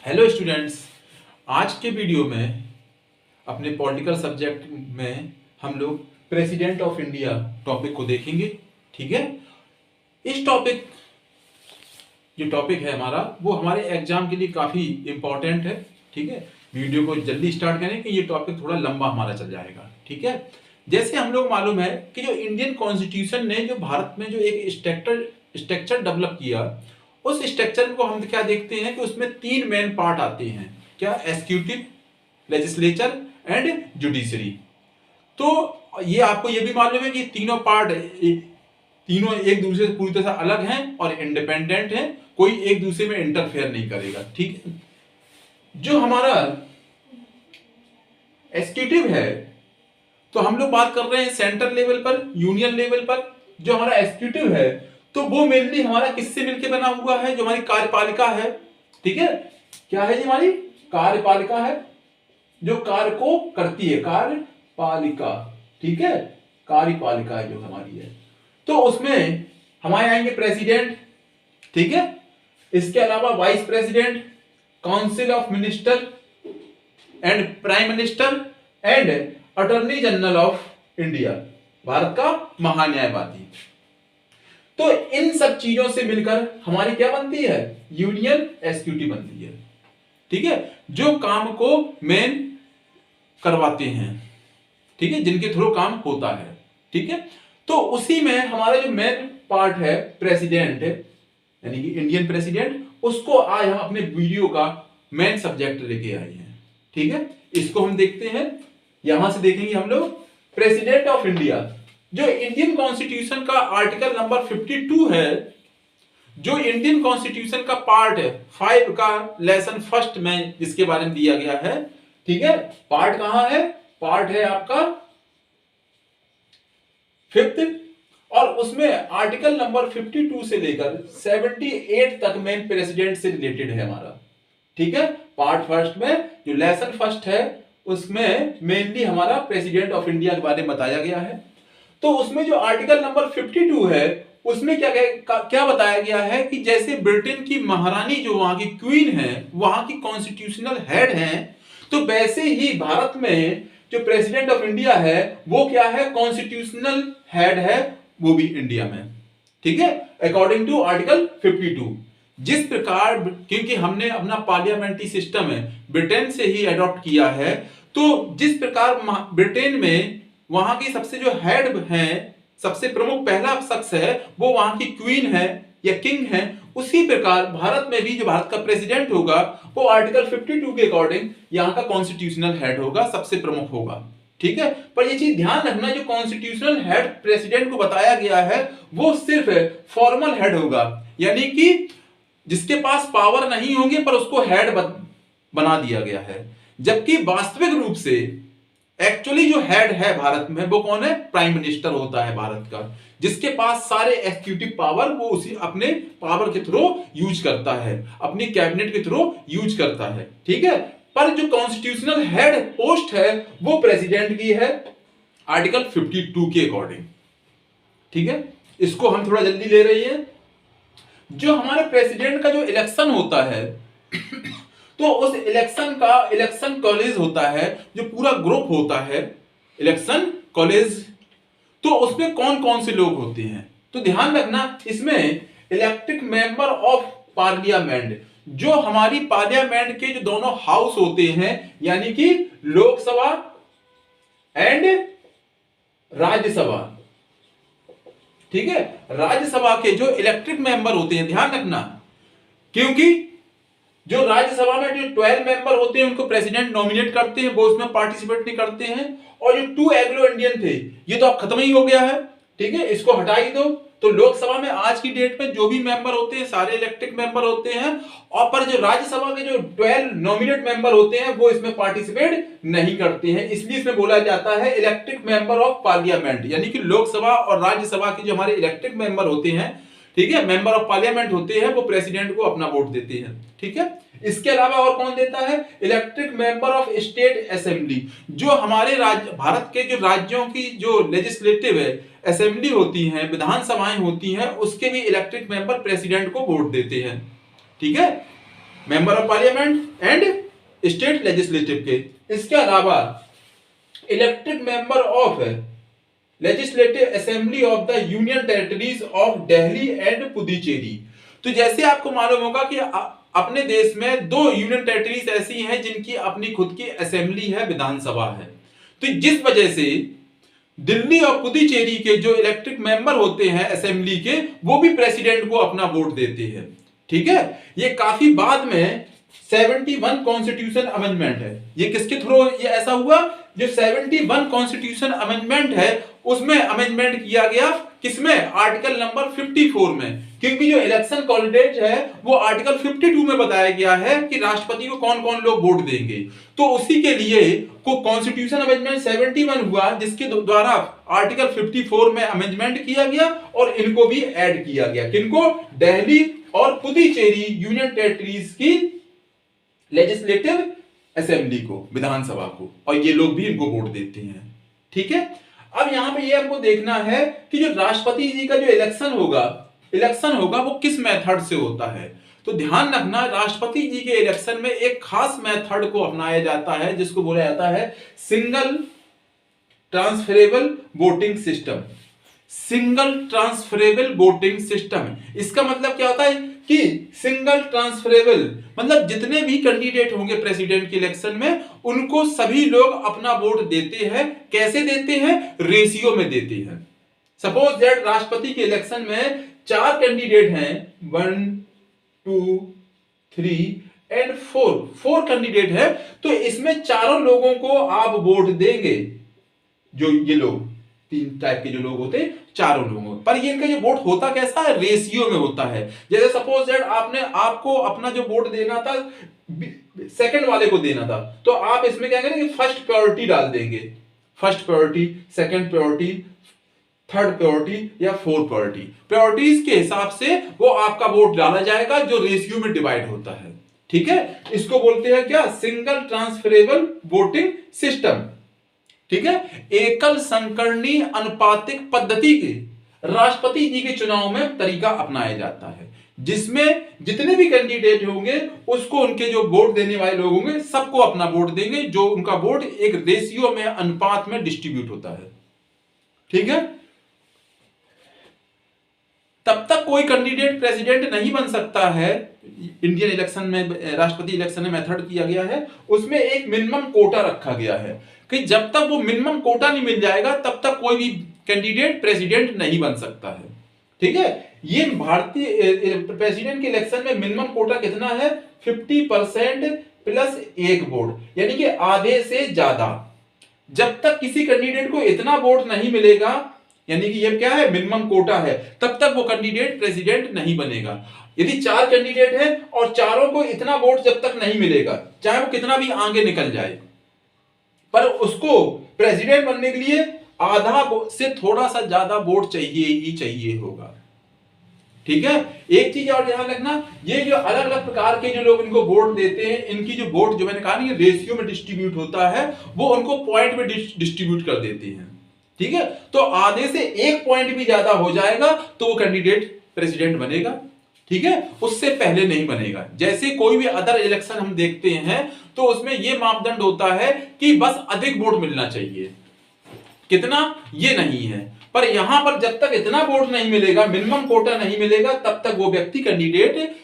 Hello students, आज के video में अपने पॉलिटिकल सब्जेक्ट में हम लोग प्रेसिडेंट ऑफ इंडिया टॉपिक को देखेंगे। ठीक है, इस टॉपिक है हमारा, वो हमारे एग्जाम के लिए काफ़ी इम्पोर्टेंट है। ठीक है, वीडियो को जल्दी स्टार्ट करें कि ये टॉपिक थोड़ा लंबा हमारा चल जाएगा। ठीक है, जैसे हम लोग मालूम है कि जो इंडियन कॉन्स्टिट्यूशन ने जो भारत में जो एक स्ट्रक्चर डेवलप किया, उस स्ट्रक्चर को हम क्या देखते हैं कि उसमें तीन मेन पार्ट आते हैं। क्या? Executive, legislature and judiciary. तो ये आपको ये भी मालूम है कि तीनों पार्ट तीनों एक दूसरे से पूरी तरह से अलग हैं और इंडिपेंडेंट हैं, कोई एक दूसरे में इंटरफेयर नहीं करेगा। ठीक है, जो हमारा एग्जीक्यूटिव है, तो हम लोग बात कर रहे हैं सेंट्रल लेवल पर, यूनियन लेवल पर। जो हमारा एग्जीक्यूटिव है तो वो मेनली हमारा किससे मिलकर बना हुआ है? जो हमारी कार्यपालिका है। ठीक है, क्या है? जी हमारी कार्यपालिका है, जो कार्य को करती है, कार्यपालिका। ठीक है, कार्यपालिका है जो हमारी है। तो उसमें हमारे आएंगे प्रेसिडेंट। ठीक है, इसके अलावा vice president, council of minister and prime minister and attorney general of India, Bharat का महान्यायवादी। तो इन सब चीजों से मिलकर हमारी क्या बनती है? यूनियन एग्जीक्यूटिव बनती है। ठीक है, जो काम को मेन करवाते हैं। ठीक है, जिनके थ्रू काम होता है। ठीक है, तो उसी में हमारा जो मेन पार्ट है प्रेसिडेंट, यानी कि इंडियन प्रेसिडेंट, उसको आज हम अपने वीडियो का मेन सब्जेक्ट लेके आए हैं। ठीक है, इसको हम देखते हैं। यहां से देखेंगे हम लोग प्रेसिडेंट ऑफ इंडिया। जो इंडियन कॉन्स्टिट्यूशन का आर्टिकल नंबर 52 है, जो इंडियन कॉन्स्टिट्यूशन का पार्ट है 5 का लेसन फर्स्ट में जिसके बारे में दिया गया है। ठीक है, पार्ट कहां है? पार्ट है आपका 5th, और उसमें आर्टिकल नंबर 52 से लेकर 78 तक मेन प्रेसिडेंट से रिलेटेड है हमारा। ठीक है, पार्ट फर्स्ट में जो लेसन फर्स्ट है उसमें मेनली हमारा प्रेसिडेंट ऑफ इंडिया के बारे में बताया गया है। तो उसमें जो आर्टिकल नंबर 52 है उसमें क्या बताया गया है कि जैसे ब्रिटेन की महारानी जो वहां की क्वीन है, वहां की कॉन्स्टिट्यूशनल हेड है, तो वैसे ही भारत में जो प्रेसिडेंट ऑफ इंडिया है वो क्या है? कॉन्स्टिट्यूशनल हेड है, वो भी इंडिया में। ठीक है, अकॉर्डिंग टू आर्टिकल 52। जिस प्रकार, क्योंकि हमने अपना पार्लियामेंट्री सिस्टम है ब्रिटेन से ही अडॉप्ट किया है, तो जिस प्रकार ब्रिटेन में वहां की सबसे जो हेड है, सबसे प्रमुख पहला शख्स है, वो वहां की क्वीन है या किंग है, उसी प्रकार भारत में भी जो भारत का प्रेसिडेंट होगा वो आर्टिकल 52 के अकॉर्डिंग यहां का कॉन्स्टिट्यूशनल हेड होगा, सबसे प्रमुख होगा। ठीक है, पर ये चीज ध्यान रखना, जो कॉन्स्टिट्यूशनल हेड प्रेसिडेंट को बताया गया है वो सिर्फ फॉर्मल हेड होगा, यानी कि जिसके पास पावर नहीं होंगे पर उसको हेड बना दिया गया है। जबकि वास्तविक रूप से एक्चुअली जो हेड है भारत में वो कौन है? प्राइम मिनिस्टर होता है भारत का, जिसके पास सारे एग्जीक्यूटिव पावर वो उसी अपने पावर के थ्रू यूज करता है, अपनी कैबिनेट के थ्रू यूज करता है। ठीक है, पर जो कॉन्स्टिट्यूशनल हेड पोस्ट है वो प्रेसिडेंट की है आर्टिकल 52 के अकॉर्डिंग। ठीक है, इसको हम थोड़ा जल्दी ले रहे हैं। जो हमारे प्रेसिडेंट का जो इलेक्शन होता है तो उस इलेक्शन का इलेक्शन कॉलेज होता है, जो पूरा ग्रुप होता है इलेक्शन कॉलेज, तो उसमें कौन कौन से लोग होते हैं? तो ध्यान रखना, इसमें इलेक्टेड मेंबर ऑफ पार्लियामेंट, जो हमारी पार्लियामेंट के जो दोनों हाउस होते हैं, यानी कि लोकसभा एंड राज्यसभा। ठीक है, राज्यसभा के जो इलेक्टेड मेंबर होते हैं, ध्यान रखना, क्योंकि जो राज्यसभा में जो 12 मेंबर होते हैं उनको प्रेसिडेंट नॉमिनेट करते हैं, वो उसमें पार्टिसिपेट नहीं करते हैं। और जो 2 एंग्लो इंडियन थे ये तो अब खत्म ही हो गया है। ठीक है, इसको हटा ही दो। तो लोकसभा में आज की डेट में जो भी मेंबर होते हैं सारे इलेक्टेड मेंबर होते हैं, और पर जो राज्यसभा के जो 12 नॉमिनेट मेंबर होते हैं वो इसमें पार्टिसिपेट नहीं करते हैं। इसलिए इसमें बोला जाता है इलेक्टेड मेंबर ऑफ पार्लियामेंट, यानी कि लोकसभा और राज्यसभा के जो हमारे इलेक्टेड मेंबर होते हैं, ठीक है, मेंबर ऑफ पार्लियामेंट होते हैं, वो प्रेसिडेंट को अपना वोट देते हैं। ठीक है, इसके अलावा और कौन देता है? Elected member of state assembly, जो हमारे राज्य भारत के जो राज्यों की जो लेजिस्लेटिव है असेंबली होती हैं, विधानसभाएं होती हैं, उसके भी इलेक्टेड मेंबर प्रेसिडेंट को वोट देते हैं। ठीक है, member of parliament and state legislative के। इसके अलावा elected member of legislative assembly of the union territories of Delhi and Puducherry. तो जैसे आपको मालूम होगा कि अपने देश में 2 यूनियन टेरिटरीज ऐसी हैं जिनकी अपनी खुद की असेंबली है, विधानसभा है। तो जिस वजह से दिल्ली और पुदुचेरी के जो इलेक्टेड मेंबर होते हैं असेंबली के, वो भी प्रेसिडेंट को अपना वोट देते हैं। ठीक है, ये काफी बाद में 71 कॉन्स्टिट्यूशन अमेंडमेंट है। ये किसके थ्रू ये ऐसा हुआ? जो 71 कॉन्स्टिट्यूशन अमेंडमेंट है उसमें अमेंडमेंट किया गया, किसमें? आर्टिकल नंबर 54 में। क्योंकि जो इलेक्शन कैंडिडेट है वो आर्टिकल 52 में बताया गया है कि राष्ट्रपति को कौन कौन लोग वोट देंगे। तो उसी के लिए को कॉन्स्टिट्यूशन अमेंडमेंट 71 हुआ, जिसके द्वारा आर्टिकल 54 में अमेंडमेंट किया गया और इनको भी ऐड किया गया। किनको? दिल्ली और पुदुचेरी यूनियन टेरिटरीज की लेजिस्लेटिव असेंबली को, विधानसभा को, और ये लोग भी इनको वोट देते हैं। ठीक है, अब यहां पे ये हमको देखना है कि जो राष्ट्रपति जी का जो इलेक्शन होगा वो किस मेथड से होता है। तो ध्यान रखना, राष्ट्रपति जी के इलेक्शन में एक खास मेथड को अपनाया जाता है जिसको बोला जाता है single transferable voting system. Single transferable voting system, इसका मतलब क्या होता है कि सिंगल ट्रांसफरेबल मतलब जितने भी कैंडिडेट होंगे प्रेसिडेंट के इलेक्शन में, उनको सभी लोग अपना वोट देते हैं। कैसे देते हैं? रेशियो में देते हैं। सपोज दैट राष्ट्रपति के इलेक्शन में 4 कैंडिडेट हैं, 1 2 3 एंड 4 कैंडिडेट है, तो इसमें चारों लोगों को आप वोट देंगे। जो ये लोग 3 टाइप के जो लोग होते हैं, चारों लोगों पर ये इनका जो वोट होता कैसा है? रेशियो में होता है। जैसे सपोज दैट आपको अपना जो वोट देना था सेकंड वाले को देना था, तो आप इसमें क्या करेंगे? फर्स्ट प्रायोरिटी डाल देंगे, first priority, second priority, third priority या फोर्थ प्रायोरिटी। प्रायोरिटीज के हिसाब से वो आपका वोट डाला जाएगा जो रेशियो में डिवाइड होता है। ठीक है, इसको बोलते हैं क्या? Single transferable voting system. ठीक है, एकल संकरणी अनुपातिक पद्धति के राष्ट्रपति जी के चुनाव में तरीका अपनाया जाता है, जिसमें जितने भी कैंडिडेट होंगे उसको उनके जो वोट देने वाले लोग होंगे सबको अपना वोट देंगे, जो उनका वोट एक रेशियो में, अनुपात में डिस्ट्रीब्यूट होता है। ठीक है, तब तक कोई कैंडिडेट प्रेसिडेंट नहीं बन सकता है। इंडियन इलेक्शन में, राष्ट्रपति इलेक्शन में मेथड किया गया है, उसमें एक मिनिमम कोटा रखा गया है कि जब तक वो मिनिमम कोटा नहीं मिल जाएगा तब तक कोई भी कैंडिडेट प्रेसिडेंट नहीं बन सकता है। ठीक है, ये भारतीय प्रेसिडेंट के इलेक्शन में मिनिमम कोटा कितना है? 50% प्लस 1 वोट, यानी कि आधे से ज्यादा। जब तक किसी कैंडिडेट को इतना वोट नहीं मिलेगा, यानी कि ये क्या है? मिनिमम कोटा है, तब तक वो कैंडिडेट प्रेसिडेंट नहीं बनेगा। यदि 4 कैंडिडेट हैं और चारों को इतना वोट जब तक नहीं मिलेगा, चाहे वो कितना भी आगे निकल जाए, पर उसको प्रेसिडेंट बनने के लिए आधा से थोड़ा सा ज्यादा वोट चाहिए ही चाहिए होगा। ठीक है, एक चीज और ध्यान रखना, ये जो अलग अलग प्रकार के जो लोग इनको वोट देते हैं, इनकी जो वोट, जो मैंने कहा ना, ये रेशियो में डिस्ट्रीब्यूट होता है, वो उनको पॉइंट में डिस्ट्रीब्यूट कर देते हैं। ठीक है, तो आधे से 1 पॉइंट भी ज्यादा हो जाएगा तो वो कैंडिडेट प्रेसिडेंट बनेगा। ठीक है, उससे पहले नहीं बनेगा। जैसे कोई भी अदर इलेक्शन हम देखते हैं तो उसमें यह मापदंड होता है कि बस अधिक वोट मिलना चाहिए, कितना ये नहीं है। पर यहां पर जब तक इतना वोट नहीं मिलेगा, मिनिमम कोटा नहीं मिलेगा, तब तक वो व्यक्ति कैंडिडेट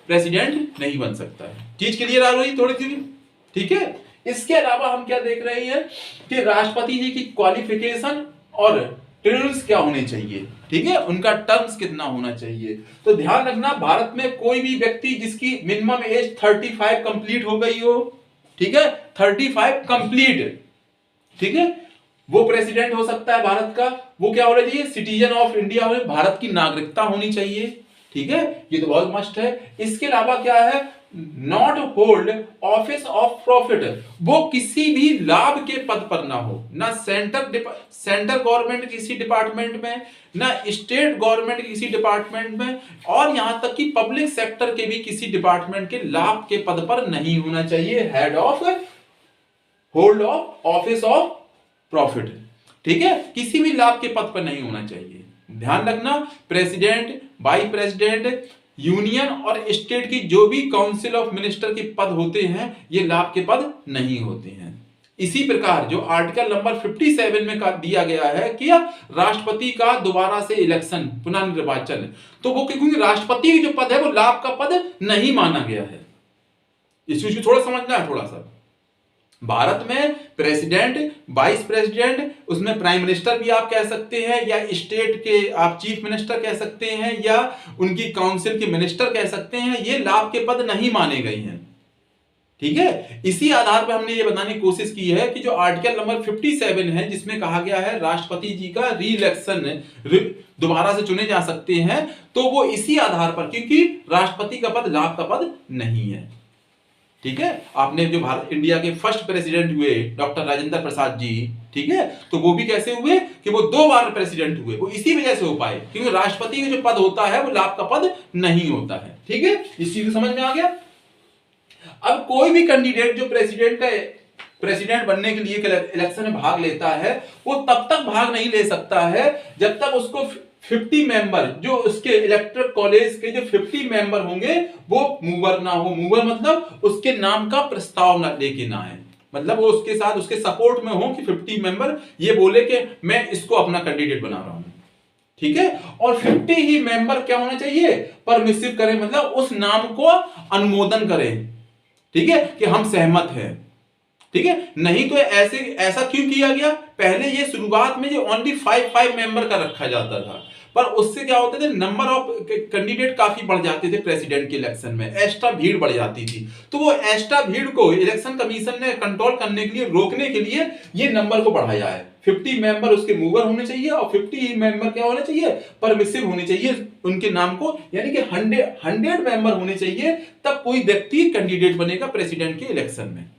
प्रेसिडेंट नहीं बन सकता है। चीज क्लियर आ रही थोड़ी सी? ठीक है, इसके अलावा हम क्या देख रहे हैं कि राष्ट्रपति जी की क्वालिफिकेशन और टर्म्स क्या होने चाहिए। ठीक है, उनका टर्म्स कितना होना चाहिए। तो ध्यान रखना, भारत में कोई भी व्यक्ति जिसकी मिनिमम एज 35 कंप्लीट हो गई हो, ठीक है, 35 कंप्लीट, ठीक है, वो प्रेसिडेंट हो सकता है भारत का। वो क्या होना चाहिए? सिटीजन ऑफ इंडिया हो, भारत की नागरिकता होनी चाहिए। ठीक है, ये तो बहुत मस्ट है। इसके अलावा क्या है? Not hold office of profit, वो किसी भी लाभ के पद पर ना हो, ना सेंटर गवर्नमेंट किसी डिपार्टमेंट में, ना स्टेट गवर्नमेंट किसी डिपार्टमेंट में, और यहां तक कि पब्लिक सेक्टर के भी किसी डिपार्टमेंट के लाभ के पद पर नहीं होना चाहिए। Head of hold of office of profit, ठीक है, किसी भी लाभ के पद पर नहीं होना चाहिए। ध्यान रखना, प्रेसिडेंट, वाइस प्रेसिडेंट, यूनियन और स्टेट की जो भी काउंसिल ऑफ मिनिस्टर के पद होते हैं ये लाभ के पद नहीं होते हैं। इसी प्रकार जो आर्टिकल नंबर 57 में दिया गया है कि राष्ट्रपति का दोबारा से इलेक्शन पुनर्निर्वाचन, तो वो क्योंकि राष्ट्रपति जो पद है वो लाभ का पद नहीं माना गया है। इस चीज को थोड़ा समझना है। थोड़ा सा भारत में प्रेसिडेंट, वाइस प्रेसिडेंट, उसमें प्राइम मिनिस्टर भी आप कह सकते हैं, या स्टेट के आप चीफ मिनिस्टर कह सकते हैं, या उनकी काउंसिल के मिनिस्टर कह सकते हैं, ये लाभ के पद नहीं माने गए हैं। ठीक है, इसी आधार पर हमने ये बताने की कोशिश की है कि जो आर्टिकल नंबर 57 है जिसमें कहा गया है राष्ट्रपति जी का री इलेक्शन दोबारा से चुने जा सकते हैं, तो वो इसी आधार पर, क्योंकि राष्ट्रपति का पद लाभ का पद नहीं है। ठीक है, आपने जो भारत इंडिया के फर्स्ट प्रेसिडेंट हुए डॉक्टर राजेंद्र प्रसाद जी, ठीक है, तो वो भी कैसे हुए कि वो 2 बार प्रेसिडेंट हुए, वो इसी वजह से हो पाए क्योंकि राष्ट्रपति का जो पद होता है वो लाभ का पद नहीं होता है। ठीक है, इस चीज को समझ में आ गया। अब कोई भी कैंडिडेट जो प्रेसिडेंट बनने के लिए इलेक्शन में भाग लेता है, वो तब तक भाग नहीं ले सकता है जब तक उसको 50 मेंबर, जो उसके इलेक्टोरल कॉलेज के जो 50 मेंबर होंगे वो मूवर ना हो। मूवर मतलब उसके नाम का प्रस्ताव ना लेके ना है, मतलब वो उसके साथ उसके सपोर्ट में हो कि 50 मेंबर ये बोले कि मैं इसको अपना कैंडिडेट बना रहा हूं। ठीक है, और 50 ही मेंबर क्या होना चाहिए, परमिसिव करें, मतलब उस नाम को अनुमोदन करें। ठीक है, कि हम सहमत हैं। ठीक है, नहीं तो ऐसा क्यों किया गया, पहले ये शुरुआत में जो ओनली 5 मेंबर का रखा जाता था, पर उससे क्या होते थे, नंबर ऑफ कैंडिडेट काफी बढ़ जाते थे प्रेसिडेंट के इलेक्शन में, एक्स्ट्रा भीड़ बढ़ जाती थी। तो वो एक्स्ट्रा भीड़ को इलेक्शन कमीशन ने कंट्रोल करने के लिए, रोकने के लिए ये नंबर को बढ़ाया है। 50 मेंबर उसके मूवर होने चाहिए और 50 मेंबर क्या होने चाहिए, परमिसिव होने चाहिए उनके नाम को, यानी कि 100 मेंबर होने चाहिए, तब कोई व्यक्ति कैंडिडेट बनेगा प्रेसिडेंट के इलेक्शन में।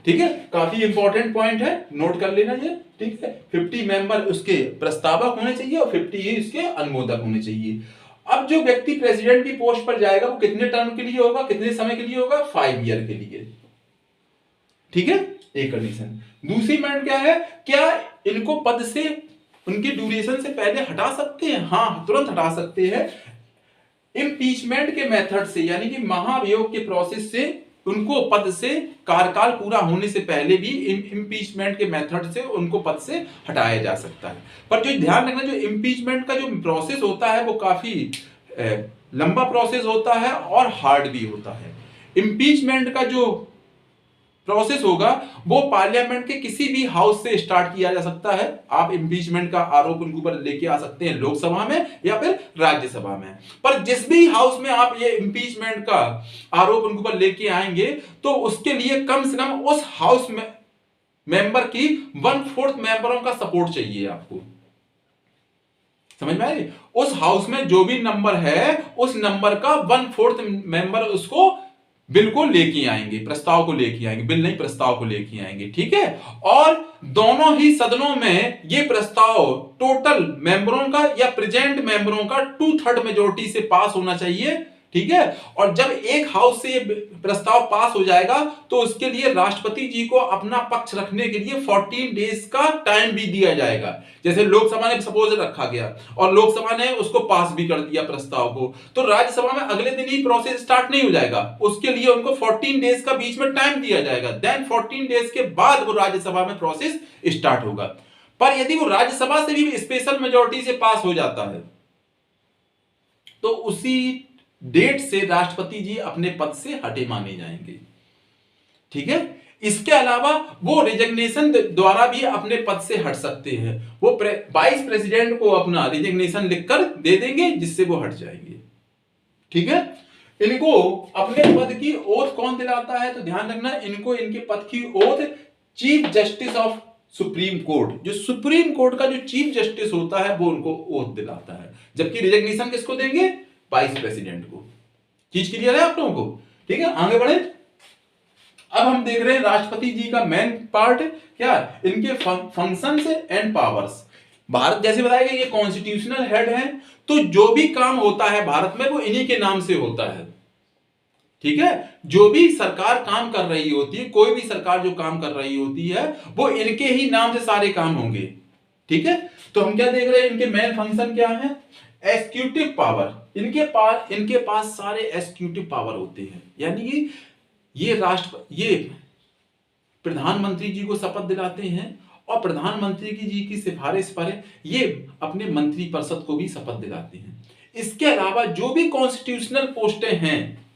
ठीक है, काफी इंपॉर्टेंट पॉइंट है, नोट कर लेना ये। ठीक है, 50 मेंबर उसके प्रस्तावक होने चाहिए और 50 ही उसके अनुमोदक होने चाहिए। अब जो व्यक्ति प्रेसिडेंट की पोस्ट पर जाएगा वो कितने टर्म के लिए होगा, कितने समय के लिए होगा, 5 ईयर के लिए। ठीक है, एक कंडीशन। दूसरी पॉइंट क्या है, क्या इनको पद से, उनकी ड्यूरेशन से पहले हटा सकते हैं? हाँ, तुरंत हटा सकते हैं। इम्पीचमेंट के मेथड से, यानी कि महाभियोग के प्रोसेस से उनको पद से, कार्यकाल पूरा होने से पहले भी इम्पीचमेंट के मेथड से उनको पद से हटाया जा सकता है। पर जो ध्यान रखना, जो इम्पीचमेंट का जो प्रोसेस होता है वो काफी लंबा प्रोसेस होता है और हार्ड भी होता है। इम्पीचमेंट का जो प्रोसेस होगा वो पार्लियामेंट के किसी भी हाउस से स्टार्ट किया जा सकता है। आप इम्पीचमेंट का आरोप उनके ऊपर लेके आ सकते हैं लोकसभा में या फिर राज्यसभा में, पर जिस भी हाउस में आप ये इम्पीचमेंट का आरोप उनके ऊपर लेके आएंगे तो उसके लिए कम से कम उस हाउस में मेंबर की 1/4 मेंबरों का सपोर्ट चाहिए आपको। समझ में आई? उस हाउस में जो भी नंबर है उस नंबर का 1/4 मेंबर उसको बिल को लेके आएंगे, प्रस्ताव को लेके आएंगे, बिल नहीं प्रस्ताव को लेके आएंगे। ठीक है, और दोनों ही सदनों में ये प्रस्ताव टोटल मेंबरों का या प्रेजेंट मेंबरों का 2/3 मेजोरिटी से पास होना चाहिए। ठीक है, और जब एक हाउस से ये प्रस्ताव पास हो जाएगा तो उसके लिए राष्ट्रपति जी को अपना पक्ष रखने के लिए 14 डेज का टाइम भी दिया जाएगा। जैसे लोकसभा ने सपोज रखा गया और लोकसभा ने उसको पास भी कर दिया प्रस्ताव को, तो राज्यसभा में अगले दिन ही प्रोसेस स्टार्ट नहीं हो जाएगा, उसके लिए उनको 14 डेज का बीच में टाइम दिया जाएगा। देन 14 डेज के बाद वो राज्यसभा में प्रोसेस स्टार्ट होगा। पर यदि वो राज्यसभा से भी स्पेशल मेजोरिटी से पास हो जाता है तो उसी डेट से राष्ट्रपति जी अपने पद से हटे माने जाएंगे। ठीक है, इसके अलावा वो रिजिग्नेशन द्वारा भी अपने पद से हट सकते हैं। वो वाइस प्रेसिडेंट को अपना रिजिग्नेशन लिखकर दे देंगे जिससे वो हट जाएंगे। ठीक है, इनको अपने पद की ओथ कौन दिलाता है, तो ध्यान रखना, इनको इनके पद की oath chief justice of supreme court, जो सुप्रीम कोर्ट का जो चीफ जस्टिस होता है वो उनको ओथ दिलाता है। जबकि रिजिग्नेशन किसको देंगे, वाइस प्रेसिडेंट को। चीज क्लियर है आप लोगों को? ठीक है, आगे बढ़े। अब हम देख रहे हैं राष्ट्रपति जी का मेन पार्ट क्या, इनके फंक्शंस एंड पावर्स। भारत जैसे बताया गया ये कॉन्स्टिट्यूशनल हेड है, तो जो भी काम होता है भारत में वो इन्हीं के नाम से होता है। ठीक है, जो भी सरकार काम कर रही होती है, कोई भी सरकार जो काम कर रही होती है वो इनके ही नाम से सारे काम होंगे। ठीक है, तो हम क्या देख रहे हैं, इनके मेन फंक्शन क्या है, एग्जीक्यूटिव पावर, इनके पास सारे एग्जीक्यूटिव पावर होते हैं, यानी कि ये प्रधानमंत्री जी को शपथ दिलाते हैं और प्रधानमंत्री जी की सिफारिश पर ये अपने मंत्री परिषद को भी शपथ दिलाते हैं। इसके अलावा जो भी कॉन्स्टिट्यूशनल पोस्टें हैं,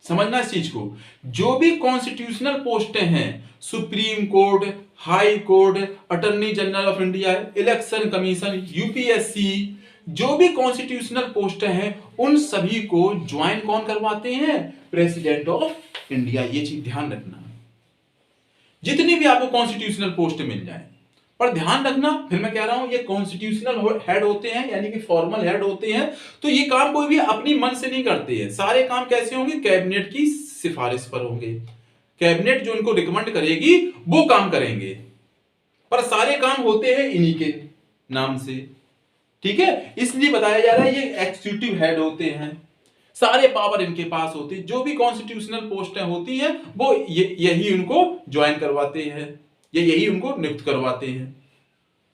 समझना इस चीज को, जो भी कॉन्स्टिट्यूशनल पोस्टें हैं, supreme court, high court, attorney general of India, election commission, UPSC, जो भी कॉन्स्टिट्यूशनल पोस्टें हैं उन सभी को ज्वाइन कौन करवाते हैं? President of India. ये चीज ध्यान रखना, जितनी भी आपको कॉन्स्टिट्यूशनल पोस्ट मिल जाए, पर ध्यान रखना, फिर मैं कह रहा हूं ये कॉन्स्टिट्यूशनल हेड होते हैं, यानी कि फॉर्मल हेड होते हैं, तो ये काम कोई भी अपनी मन से नहीं करते हैं। सारे काम कैसे होंगे? कैबिनेट की सिफारिश पर होंगे। कैबिनेट जो इनको रिकमेंड करेगी वो काम करेंगे, पर सारे काम होते हैं इन्हीं के नाम से। ठीक है, इसलिए बताया जा रहा है ये एग्जीक्यूटिव हेड होते हैं, सारे पावर इनके पास होते हैं। जो भी कॉन्स्टिट्यूशनल पोस्टें होती हैं वो यही उनको ज्वाइन करवाते हैं, यही उनको नियुक्त करवाते हैं।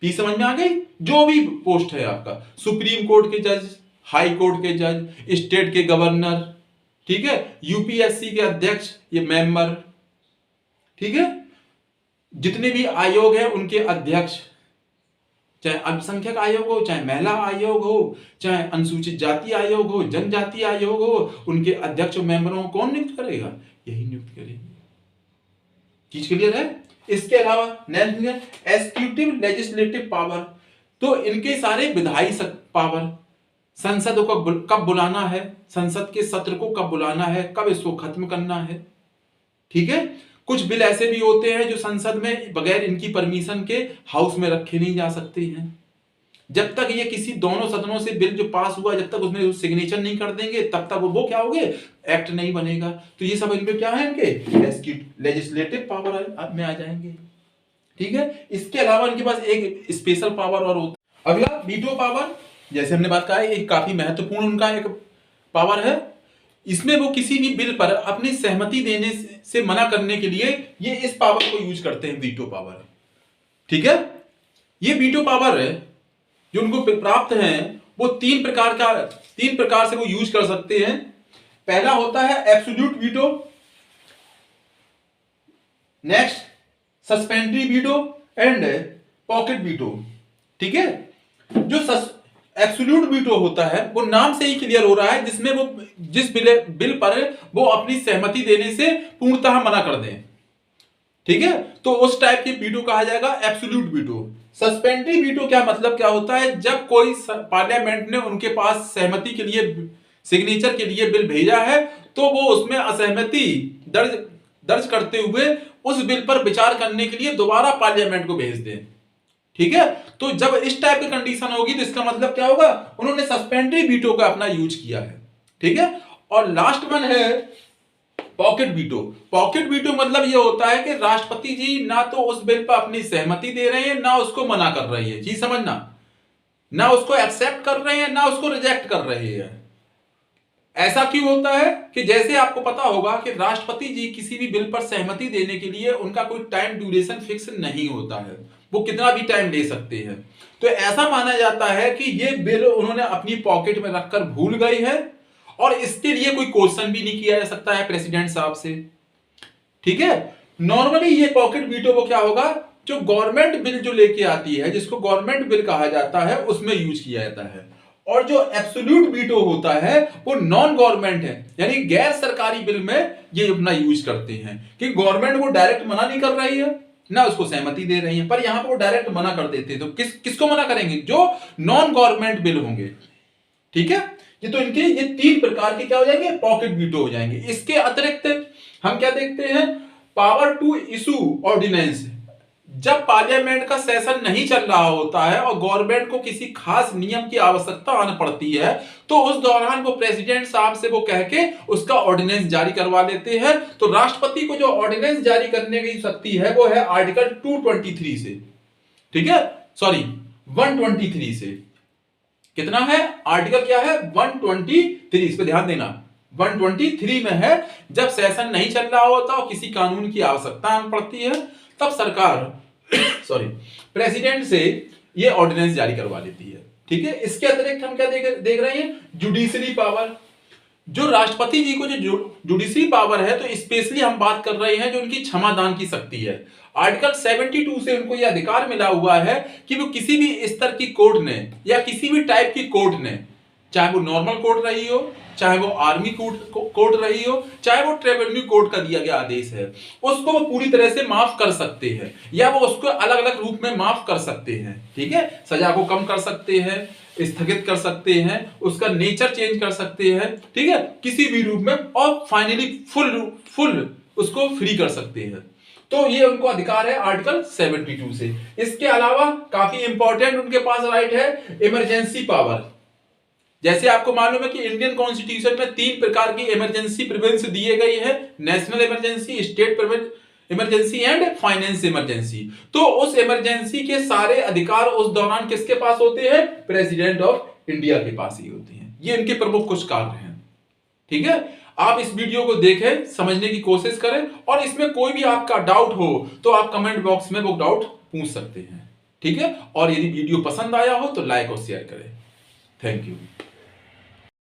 पी समझ में आ गई? जो भी पोस्ट है आपका, सुप्रीम कोर्ट के जज, हाई कोर्ट के जज, स्टेट के गवर्नर, ठीक है, यूपीएससी के अध्यक्ष, ये मेंबर, ठीक है, जितने भी आयोग है उनके अध्यक्ष, चाहे अल्पसंख्यक आयोग हो, चाहे महिला आयोग हो, चाहे अनुसूचित जाति आयोग हो, जनजाति आयोग हो, उनके अध्यक्ष मेंबरों को कौन नियुक्त करेगा? यही नियुक्त करेंगे। चीज क्लियर है? इसके अलावा नेक्स्ट एग्जीक्यूटिव लेजिस्लेटिव पावर, तो इनके सारे विधायी पावर, संसद को कब बुलाना है, संसद के सत्र को कब बुलाना है, कब इसको खत्म करना है, ठीक है। कुछ बिल ऐसे भी होते हैं जो संसद में बगैर इनकी परमिशन के हाउस में रखे नहीं जा सकते हैं। जब तक ये किसी दोनों सदनों से बिल जो पास हुआ, जब तक उसमें सिग्नेचर नहीं कर देंगे तब तक वो क्या होंगे? एक्ट नहीं बनेगा। तो ये सब इनके क्या है? इनके लेजिस्लेटिव पावर में आ जाएंगे, ठीक है। इसके अलावा इनके पास एक स्पेशल पावर और होता है, अगला वीटो पावर। जैसे हमने बात कहा है, एक काफी महत्वपूर्ण उनका एक पावर है। इसमें वो किसी भी बिल पर अपनी सहमति देने से मना करने के लिए ये इस पावर को यूज करते हैं, वीटो पावर, ठीक है। ये वीटो पावर है जो उनको प्राप्त है, वो तीन प्रकार से वो यूज कर सकते हैं। पहला होता है absolute veto, next suspensory veto and pocket veto, ठीक है। जो एब्सोल्यूट वीटो होता है वो नाम से ही क्लियर हो रहा है, जिसमें वो जिस बिल पर वो अपनी सहमति देने से पूर्णतः मना कर दें, ठीक है, तो उस टाइप के वीटो कहा जाएगा एब्सोल्यूट वीटो। सस्पेंडरी वीटो क्या मतलब क्या होता है? जब कोई पार्लियामेंट ने उनके पास सहमति के लिए, सिग्नेचर के लिए बिल भेजा है, तो वो उसमें असहमति दर्ज करते हुए उस बिल पर विचार करने के लिए दोबारा पार्लियामेंट को भेज दें, ठीक है। तो जब इस टाइप की कंडीशन होगी तो इसका मतलब क्या होगा? उन्होंने सस्पेंडरी वीटो का अपना यूज किया है, ठीक है। और लास्ट वन है पॉकेट वीटो। पॉकेट वीटो मतलब ये होता है कि राष्ट्रपति जी ना तो उस बिल पर अपनी सहमति दे रहे हैं, ना उसको मना कर रहे हैं, जी समझना, ना उसको एक्सेप्ट कर रहे हैं, ना उसको रिजेक्ट कर रहे हैं। ऐसा क्यों होता है कि जैसे आपको पता होगा कि राष्ट्रपति जी किसी भी बिल पर सहमति देने के लिए उनका कोई टाइम ड्यूरेशन फिक्स नहीं होता है, वो कितना भी टाइम ले सकते हैं। तो ऐसा माना जाता है कि ये बिल उन्होंने अपनी पॉकेट में रखकर भूल गए हैं और इसके लिए कोई क्वेश्चन भी नहीं किया जा सकता है प्रेसिडेंट साहब से, ठीक है। नॉर्मली ये पॉकेट वीटो वो क्या होगा? जो गवर्नमेंट बिल जो लेके आती है, जिसको गवर्नमेंट बिल कहा जाता है, उसमें यूज किया जाता है। और जो एब्सोल्यूट वीटो होता है वो नॉन गवर्नमेंट है, यानी गैर सरकारी बिल में ये अपना यूज करते हैं कि गवर्नमेंट को डायरेक्ट मना नहीं कर रही है, ना उसको सहमति दे रही है, पर यहां पर वो डायरेक्ट मना कर देते हैं। तो किसको मना करेंगे? जो नॉन गवर्नमेंट बिल होंगे, ठीक है। ये तो इनके ये तीन प्रकार के क्या हो जाएंगे? पॉकेट वीटो हो जाएंगे। इसके अतिरिक्त हम क्या देखते हैं? Power to issue ordinance. जब पार्लियामेंट का सेशन नहीं चल रहा होता है और गवर्नमेंट को किसी खास नियम की आवश्यकता आने पड़ती है, तो उस दौरान वो प्रेसिडेंट साहब से वो कह के उसका ऑर्डिनेंस जारी करवा लेते हैं। तो राष्ट्रपति को जो ऑर्डिनेंस जारी करने की शक्ति है वो है आर्टिकल 223 से, ठीक है, सॉरी 123 से। कितना है? आर्टिकल क्या है? 123। इस पे ध्यान देना, 123 में है, जब सेशन नहीं चल रहा होता और किसी कानून की आवश्यकता आने पड़ती है, तब सरकार प्रेसिडेंट से ये ऑर्डिनेंस जारी करवा लेती है। ठीक है। इसके अतिरिक्त हम क्या देख रहे हैं, जुडिशरी पावर। जो राष्ट्रपति जी को जो जुडिशरी पावर है, तो स्पेशली हम बात कर रहे हैं जो उनकी क्षमादान की शक्ति है। आर्टिकल 72 से उनको यह अधिकार मिला हुआ है कि वो किसी भी स्तर की कोर्ट ने या किसी भी टाइप की कोर्ट ने, चाहे वो नॉर्मल कोर्ट रही हो, चाहे वो आर्मी कोर्ट रही हो, चाहे वो रेवेन्यू कोर्ट का दिया गया आदेश है, उसको वो पूरी तरह से माफ कर सकते हैं या वो उसको अलग अलग रूप में माफ कर सकते हैं। ठीक है, सजा को कम कर सकते हैं, स्थगित कर सकते हैं, उसका नेचर चेंज कर सकते हैं। ठीक है, किसी भी रूप में, और फाइनली फुल उसको फ्री कर सकते हैं। तो ये उनको अधिकार है आर्टिकल 72 से। इसके अलावा काफी इंपॉर्टेंट उनके पास राइट है इमरजेंसी पावर। जैसे आपको मालूम है कि इंडियन कॉन्स्टिट्यूशन में 3 प्रकार की इमरजेंसी प्रिवेंस दिए गई है, national emergency, state emergency and finance emergency. तो उस इमरजेंसी के सारे अधिकार उस दौरान किसके पास होते हैं, प्रेसिडेंट ऑफ इंडिया के पास ही होते हैं। ये इनके प्रमुख कुछ कार्य हैं। ठीक है, आप इस वीडियो को देखें, समझने की कोशिश करें, और इसमें कोई भी आपका डाउट हो तो आप कमेंट बॉक्स में वो डाउट पूछ सकते हैं। ठीक है, और यदि वीडियो पसंद आया हो तो लाइक और शेयर करें। Thank you.